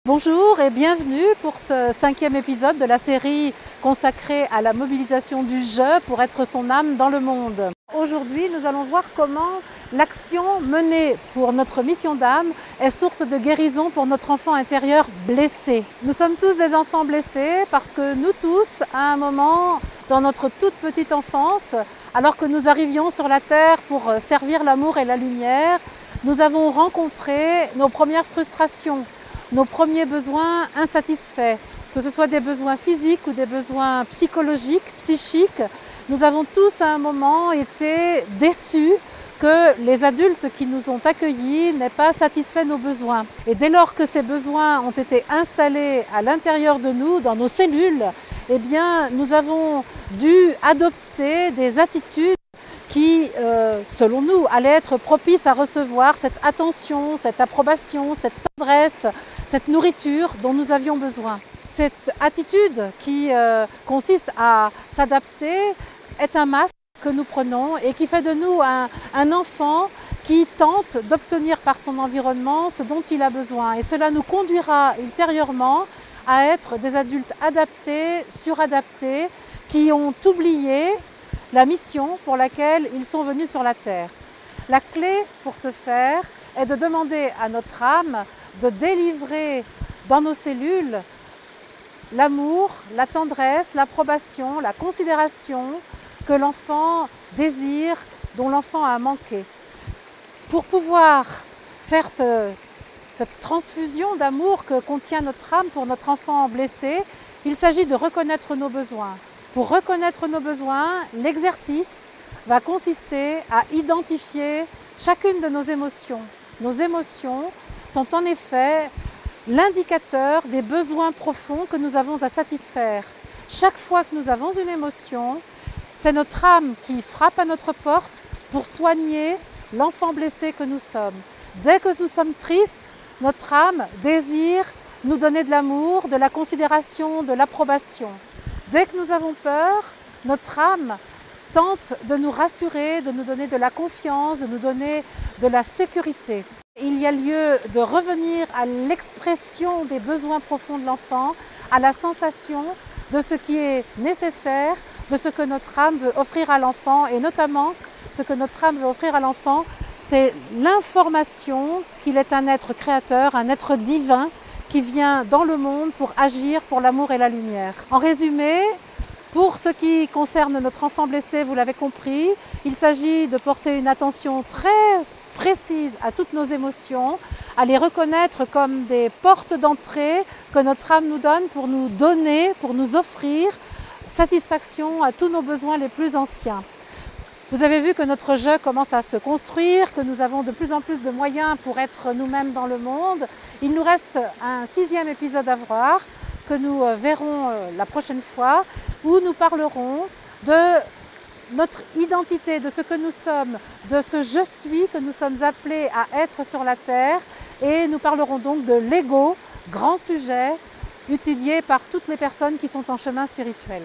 Bonjour et bienvenue pour ce 5e épisode de la série consacrée à la mobilisation du je pour être son âme dans le monde. Aujourd'hui, nous allons voir comment l'action menée pour notre mission d'âme est source de guérison pour notre enfant intérieur blessé. Nous sommes tous des enfants blessés parce que nous tous, à un moment dans notre toute petite enfance, alors que nous arrivions sur la terre pour servir l'amour et la lumière, nous avons rencontré nos premières frustrations, nos premiers besoins insatisfaits, que ce soit des besoins physiques ou des besoins psychologiques, psychiques. Nous avons tous à un moment été déçus que les adultes qui nous ont accueillis n'aient pas satisfait nos besoins. Et dès lors que ces besoins ont été installés à l'intérieur de nous, dans nos cellules, eh bien, nous avons dû adopter des attitudes qui, selon nous, allaient être propices à recevoir cette attention, cette approbation, cette tendresse, cette nourriture dont nous avions besoin. Cette attitude qui consiste à s'adapter est un masque que nous prenons et qui fait de nous un enfant qui tente d'obtenir par son environnement ce dont il a besoin. Et cela nous conduira ultérieurement à être des adultes adaptés, suradaptés, qui ont oublié la mission pour laquelle ils sont venus sur la terre. La clé pour ce faire est de demander à notre âme de délivrer dans nos cellules l'amour, la tendresse, l'approbation, la considération que l'enfant désire, dont l'enfant a manqué. Pour pouvoir faire cette transfusion d'amour que contient notre âme pour notre enfant blessé, il s'agit de reconnaître nos besoins. Pour reconnaître nos besoins, l'exercice va consister à identifier chacune de nos émotions. Nos émotions sont en effet l'indicateur des besoins profonds que nous avons à satisfaire. Chaque fois que nous avons une émotion, c'est notre âme qui frappe à notre porte pour soigner l'enfant blessé que nous sommes. Dès que nous sommes tristes, notre âme désire nous donner de l'amour, de la considération, de l'approbation. Dès que nous avons peur, notre âme tente de nous rassurer, de nous donner de la confiance, de nous donner de la sécurité. Il y a lieu de revenir à l'expression des besoins profonds de l'enfant, à la sensation de ce qui est nécessaire, de ce que notre âme veut offrir à l'enfant. Et notamment, ce que notre âme veut offrir à l'enfant, c'est l'information qu'il est un être créateur, un être divin, qui vient dans le monde pour agir pour l'amour et la lumière. En résumé, pour ce qui concerne notre enfant blessé, vous l'avez compris, il s'agit de porter une attention très précise à toutes nos émotions, à les reconnaître comme des portes d'entrée que notre âme nous donne, pour nous offrir satisfaction à tous nos besoins les plus anciens. Vous avez vu que notre je commence à se construire, que nous avons de plus en plus de moyens pour être nous-mêmes dans le monde. Il nous reste un 6e épisode à voir, que nous verrons la prochaine fois, où nous parlerons de notre identité, de ce que nous sommes, de ce je suis que nous sommes appelés à être sur la terre. Et nous parlerons donc de l'ego, grand sujet, étudié par toutes les personnes qui sont en chemin spirituel.